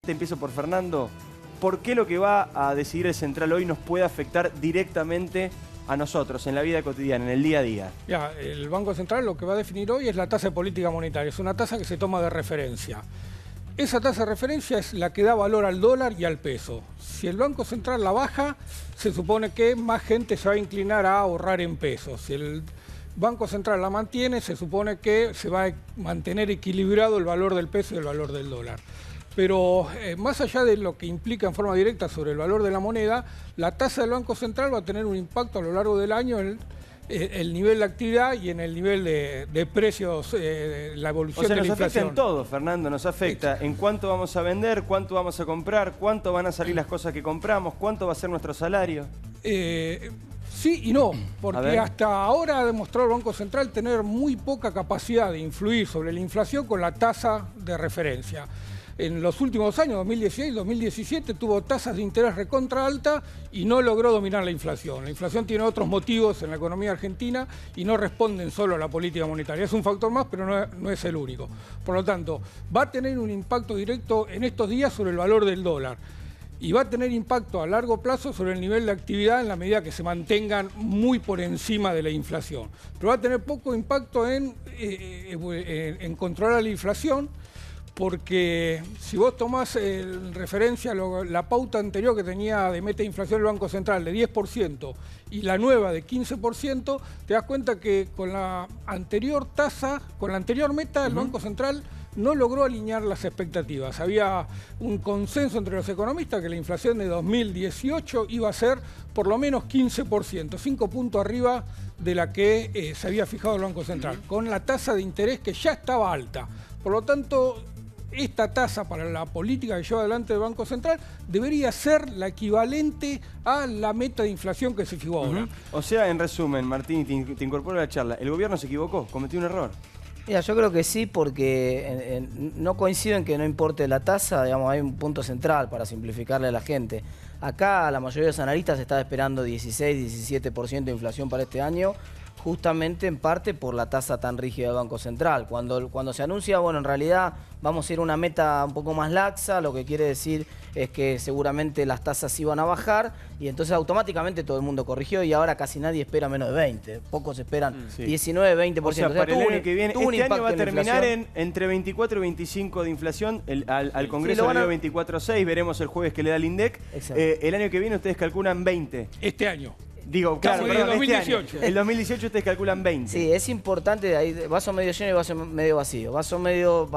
Te empiezo por Fernando. ¿Por qué lo que va a decidir el Central hoy nos puede afectar directamente a nosotros, en la vida cotidiana, en el día a día? Ya, el Banco Central lo que va a definir hoy es la tasa de política monetaria. Es una tasa que se toma de referencia. Esa tasa de referencia es la que da valor al dólar y al peso. Si el Banco Central la baja, se supone que más gente se va a inclinar a ahorrar en pesos. Si el Banco Central la mantiene, se supone que se va a mantener equilibrado el valor del peso y el valor del dólar. Pero más allá de lo que implica en forma directa sobre el valor de la moneda, la tasa del Banco Central va a tener un impacto a lo largo del año en el nivel de actividad y en el nivel de precios, la evolución de la inflación. Nos afecta en todo, Fernando, nos afecta en cuánto vamos a vender, cuánto vamos a comprar, cuánto van a salir las cosas que compramos, cuánto va a ser nuestro salario. Sí y no, porque hasta ahora ha demostrado el Banco Central tener muy poca capacidad de influir sobre la inflación con la tasa de referencia. En los últimos años, 2016 y 2017, tuvo tasas de interés recontra alta y no logró dominar la inflación. La inflación tiene otros motivos en la economía argentina y no responden solo a la política monetaria. Es un factor más, pero no es el único. Por lo tanto, va a tener un impacto directo en estos días sobre el valor del dólar. Y va a tener impacto a largo plazo sobre el nivel de actividad en la medida que se mantengan muy por encima de la inflación. Pero va a tener poco impacto en controlar la inflación, porque si vos tomás en referencia la pauta anterior que tenía de meta de inflación el Banco Central de 10% y la nueva de 15%, te das cuenta que con la anterior tasa, con la anterior meta, el Banco Central no logró alinear las expectativas. Había un consenso entre los economistas que la inflación de 2018 iba a ser por lo menos 15%, 5 puntos arriba de la que se había fijado el Banco Central, con la tasa de interés que ya estaba alta. Por lo tanto, esta tasa para la política que lleva adelante el Banco Central debería ser la equivalente a la meta de inflación que se fijó ahora. O sea, en resumen, Martín, te incorporo a la charla, ¿el gobierno se equivocó? ¿Cometió un error? Mira, yo creo que sí, porque no coincido en que no importe la tasa, digamos, hay un punto central para simplificarle a la gente. Acá la mayoría de los analistas está esperando 16-17% de inflación para este año, justamente en parte por la tasa tan rígida del Banco Central. Cuando se anuncia, bueno, en realidad vamos a ir a una meta un poco más laxa, lo que quiere decir es que seguramente las tasas iban a bajar y entonces automáticamente todo el mundo corrigió y ahora casi nadie espera menos de 20. Pocos esperan 19-20%. O sea, para el año que viene, este año va a terminar entre 24 y 25 de inflación. Al Congreso le dio 24,6, veremos el jueves que le da el INDEC. El año que viene ustedes calculan 20. Este año. Digo, claro, el 2018. El 2018 ustedes calculan 20. Sí, es importante, hay vaso medio lleno y vaso medio vacío. Vaso medio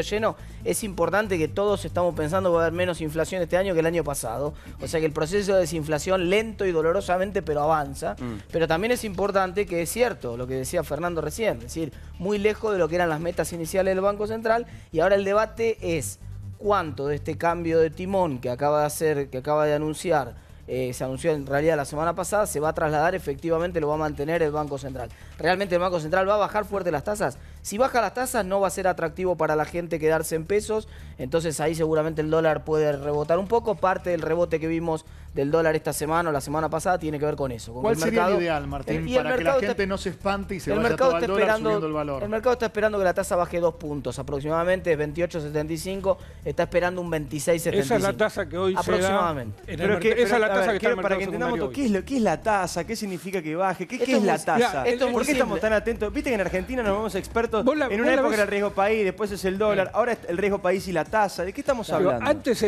lleno, es importante que todos estamos pensando que va a haber menos inflación este año que el año pasado. O sea que el proceso de desinflación lento y dolorosamente, pero avanza. Pero también es importante que es cierto lo que decía Fernando recién, es decir, muy lejos de lo que eran las metas iniciales del Banco Central y ahora el debate es cuánto de este cambio de timón que acaba de anunciar, se anunció en realidad la semana pasada, se va a trasladar, efectivamente lo va a mantener el Banco Central. ¿Realmente el Banco Central va a bajar fuerte las tasas? Si baja las tasas no va a ser atractivo para la gente quedarse en pesos, entonces ahí seguramente el dólar puede rebotar un poco. Parte del rebote que vimos del dólar esta semana o la semana pasada tiene que ver con eso. Con ¿Cuál sería el ideal, Martín, para que la gente no se espante y se vaya todo al dólar subiendo el valor? El mercado está esperando que la tasa baje 2 puntos, aproximadamente 28,75, está esperando un 26,75. Esa es la tasa que hoy aproximadamente. Se da. Esa es la tasa que está en el mercado para que entendamos ¿qué es la tasa? ¿Qué significa que baje? ¿Qué es la tasa? ¿Por qué estamos tan atentos? Viste que en Argentina nos vemos expertos. En una época era el riesgo país, después es el dólar, ahora es el riesgo país y la tasa. ¿De qué estamos hablando? Antes,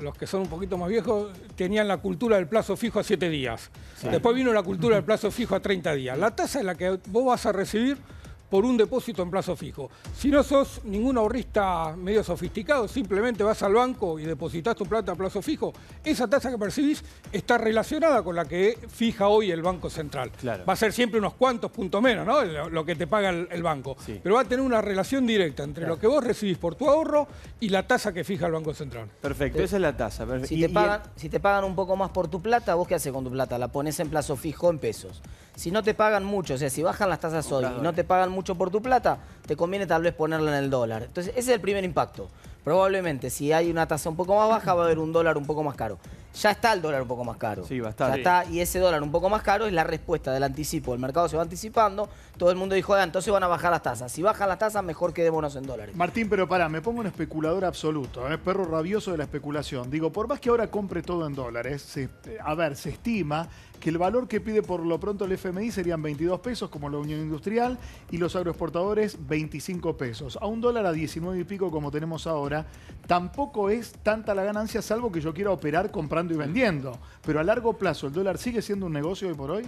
los que son un poquito más viejos, tenían la cultura del plazo fijo a 7 días. Después vino la cultura del plazo fijo a 30 días. La tasa es la que vos vas a recibir por un depósito en plazo fijo. Si no sos ningún ahorrista medio sofisticado, simplemente vas al banco y depositas tu plata a plazo fijo, esa tasa que percibís está relacionada con la que fija hoy el Banco Central. Claro. Va a ser siempre unos cuantos puntos menos, ¿no? Lo que te paga el banco. Sí. Pero va a tener una relación directa entre lo que vos recibís por tu ahorro y la tasa que fija el Banco Central. Perfecto, esa es la tasa. Si te pagan un poco más por tu plata, ¿vos qué haces con tu plata? La pones en plazo fijo en pesos. Si no te pagan mucho, o sea, si bajan las tasas hoy y no te pagan mucho por tu plata, te conviene tal vez ponerla en el dólar. Entonces, ese es el primer impacto. Probablemente, si hay una tasa un poco más baja, va a haber un dólar un poco más caro. ya está el dólar un poco más caro. Sí, bastante. Ya está, y ese dólar un poco más caro es la respuesta del anticipo. El mercado se va anticipando, todo el mundo dijo, entonces van a bajar las tasas. Si bajan las tasas, mejor quedémonos en dólares. Martín, pero pará, me pongo un especulador absoluto, perro rabioso de la especulación. Digo, por más que ahora compre todo en dólares, se estima que el valor que pide por lo pronto el FMI serían 22 pesos, como la Unión Industrial, y los agroexportadores 25 pesos. A un dólar a 19 y pico como tenemos ahora, tampoco es tanta la ganancia, salvo que yo quiera operar comprando y vendiendo. Pero a largo plazo, ¿el dólar sigue siendo un negocio hoy por hoy?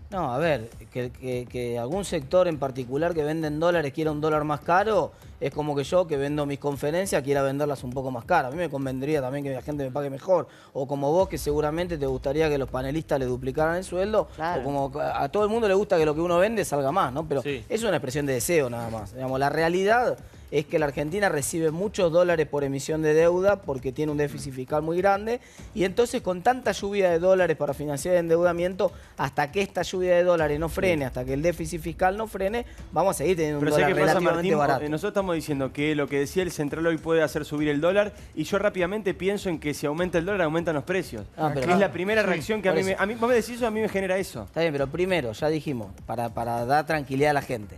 No, a ver, que algún sector en particular que vende en dólares quiera un dólar más caro, es como que yo que vendo mis conferencias quiera venderlas un poco más caras. A mí me convendría también que la gente me pague mejor. O como vos, que seguramente te gustaría que los panelistas le duplicaran el sueldo. Claro. O como a todo el mundo le gusta que lo que uno vende salga más, ¿no? Pero es una expresión de deseo nada más. Digamos, la realidad es que la Argentina recibe muchos dólares por emisión de deuda porque tiene un déficit fiscal muy grande, y entonces con tanta lluvia de dólares para financiar el endeudamiento, hasta que esta lluvia de dólares no frene, hasta que el déficit fiscal no frene, vamos a seguir teniendo un dólar relativamente barato. Nosotros estamos diciendo que lo que decía el central hoy puede hacer subir el dólar, y yo rápidamente pienso en que si aumenta el dólar aumentan los precios. Es la primera reacción que a mí, vos me decís eso, a mí me genera eso. Está bien, pero primero, ya dijimos, para dar tranquilidad a la gente,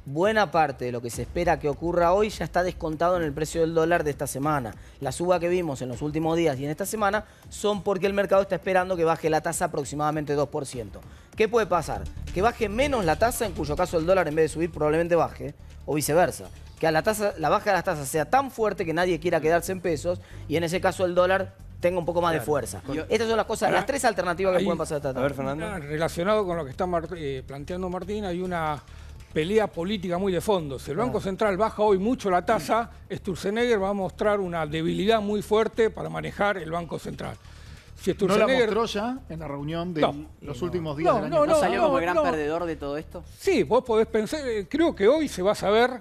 buena parte de lo que se espera que ocurra hoy ya está descontado en el precio del dólar de esta semana. La suba que vimos en los últimos días y en esta semana son porque el mercado está esperando que baje la tasa aproximadamente 2%. ¿Qué puede pasar? Que baje menos la tasa, en cuyo caso el dólar en vez de subir probablemente baje, o viceversa. Que la baja de las tasas sea tan fuerte que nadie quiera quedarse en pesos, y en ese caso el dólar tenga un poco más de fuerza. Estas son las cosas, las tres alternativas que pueden pasar esta tarde. A ver, Fernando. Relacionado con lo que está planteando Martín, hay una pelea política muy de fondo. Si el Banco Central baja hoy mucho la tasa, Sturzenegger va a mostrar una debilidad muy fuerte para manejar el Banco Central. Si ¿No la mostró ya en la reunión de los últimos días del año? ¿No salió como el gran perdedor de todo esto? Sí, vos podés pensar, creo que hoy se va a saber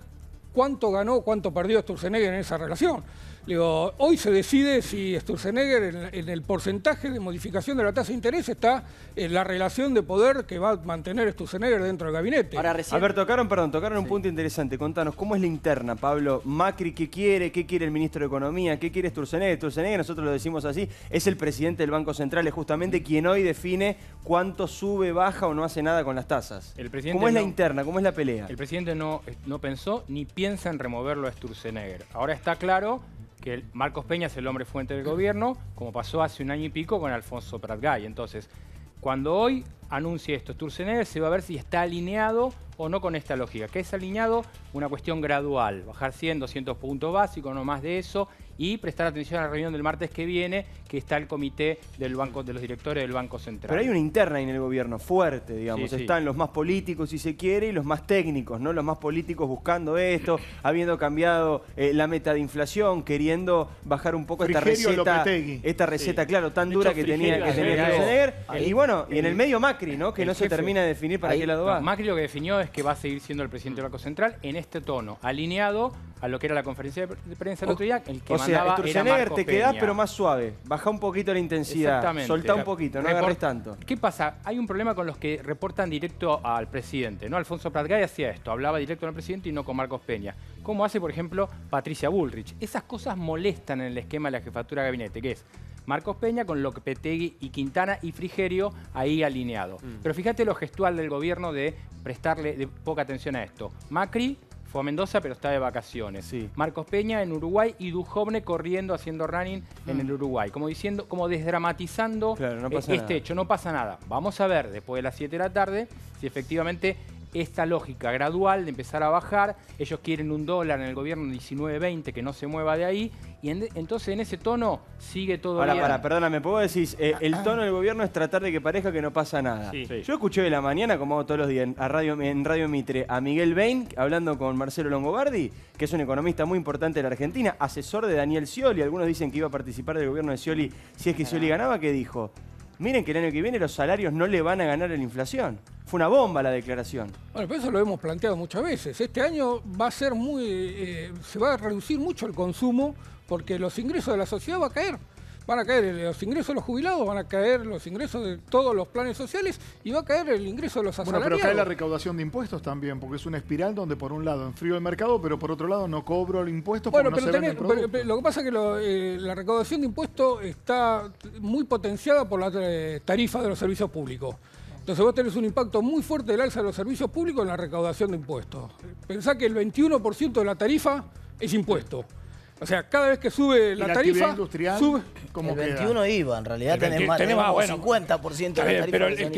cuánto ganó, cuánto perdió Sturzenegger en esa relación. Digo, hoy se decide si Sturzenegger en el porcentaje de modificación de la tasa de interés está en la relación de poder que va a mantener Sturzenegger dentro del gabinete. Ahora, a ver, tocaron un punto interesante. Contanos, ¿cómo es la interna, Pablo? Macri, ¿qué quiere? ¿Qué quiere el ministro de Economía? ¿Qué quiere Sturzenegger? Sturzenegger, nosotros lo decimos así, es el presidente del Banco Central, es justamente quien hoy define cuánto sube, baja o no hace nada con las tasas. ¿Cómo es la interna? ¿Cómo es la pelea? El presidente no pensó ni piensa en removerlo a Sturzenegger. Ahora está claro que Marcos Peña es el hombre fuente del gobierno, como pasó hace un año y pico con Alfonso Prat-Gay. Entonces, cuando hoy anuncie esto Sturzenegger, se va a ver si está alineado o no con esta lógica. ¿Qué es alineado? Una cuestión gradual, bajar 100, 200 puntos básicos, no más de eso, y prestar atención a la reunión del martes que viene, que está el comité de los directores del Banco Central. Pero hay una interna en el gobierno fuerte, digamos. Sí. Están los más políticos, si se quiere, y los más técnicos, ¿no? Los más políticos buscando esto, habiendo cambiado la meta de inflación, queriendo bajar un poco esta receta, claro, tan dura que tenía Sturzenegger. Y bueno, y en el medio Macri, ¿no? Que no se termina de definir para qué lado va. Macri lo que definió es que va a seguir siendo el presidente del Banco Central en este tono, alineado a lo que era la conferencia de prensa el otro día, el que mandaba era Marcos te quedás pero más suave, baja un poquito la intensidad, soltá un poquito, no agarres tanto. ¿Qué pasa? Hay un problema con los que reportan directo al presidente, ¿no? Alfonso Prat-Gay hacía esto, hablaba directo al presidente y no con Marcos Peña, como hace, por ejemplo, Patricia Bullrich. Esas cosas molestan en el esquema de la jefatura de gabinete, que es Marcos Peña con Lopetegui y Quintana y Frigerio ahí alineado. Pero fíjate lo gestual del gobierno de prestarle poca atención a esto. Macri fue a Mendoza, pero está de vacaciones. Sí. Marcos Peña en Uruguay y Duhovne corriendo, haciendo running en el Uruguay. Como diciendo, como desdramatizando este hecho. No pasa nada. Vamos a ver después de las 7 de la tarde si efectivamente esta lógica gradual de empezar a bajar, ellos quieren un dólar en el gobierno 19.20 que no se mueva de ahí, y entonces en ese tono sigue todo bien. Perdóname, ¿puedo decir? El tono del gobierno es tratar de que parezca que no pasa nada. Sí. Yo escuché de la mañana, como hago todos los días en Radio Mitre, a Miguel Bain hablando con Marcelo Longobardi, que es un economista muy importante de la Argentina, asesor de Daniel Scioli. Algunos dicen que iba a participar del gobierno de Scioli si es que Scioli ganaba, que dijo: miren que el año que viene los salarios no le van a ganar a la inflación. Fue una bomba la declaración. Bueno, pero eso lo hemos planteado muchas veces. Este año va a ser se va a reducir mucho el consumo porque los ingresos de la sociedad van a caer. van a caer los ingresos de los jubilados, van a caer los ingresos de todos los planes sociales y va a caer el ingreso de los asalariados. Bueno, pero cae la recaudación de impuestos también, porque es una espiral donde por un lado enfrío el mercado, pero por otro lado no cobro el impuesto porque no se vende el producto. Pero lo que pasa es que la recaudación de impuestos está muy potenciada por la tarifa de los servicios públicos. Entonces vos tenés un impacto muy fuerte del alza de los servicios públicos en la recaudación de impuestos. Pensá que el 21% de la tarifa es impuesto. O sea, cada vez que sube la tarifa, industrial, sube. El 21 IVA, en realidad tenés más, bueno, 50% de la tarifa. Pero el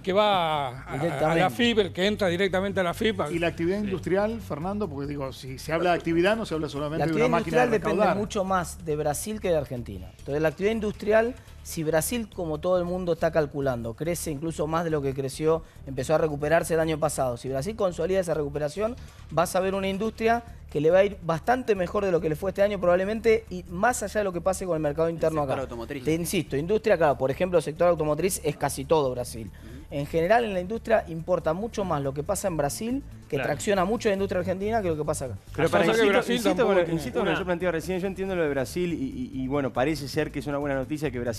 que va a la FIP, el que entra directamente a la FIP. ¿Y la actividad industrial, Fernando? Porque digo, si se habla de actividad, no se habla solamente de una máquina de recaudar. La actividad industrial depende mucho más de Brasil que de Argentina. Entonces, la actividad industrial, si Brasil, como todo el mundo está calculando, crece incluso más de lo que creció, empezó a recuperarse el año pasado. Si Brasil consolida esa recuperación, vas a ver una industria que le va a ir bastante mejor de lo que le fue este año probablemente, y más allá de lo que pase con el mercado interno acá. Te insisto, industria, claro, por ejemplo, el sector automotriz es casi todo Brasil. En general, en la industria importa mucho más lo que pasa en Brasil, que tracciona mucho la industria argentina, que lo que pasa acá. Pero insisto con lo que yo planteaba recién, yo entiendo lo de Brasil y bueno, parece ser que es una buena noticia que Brasil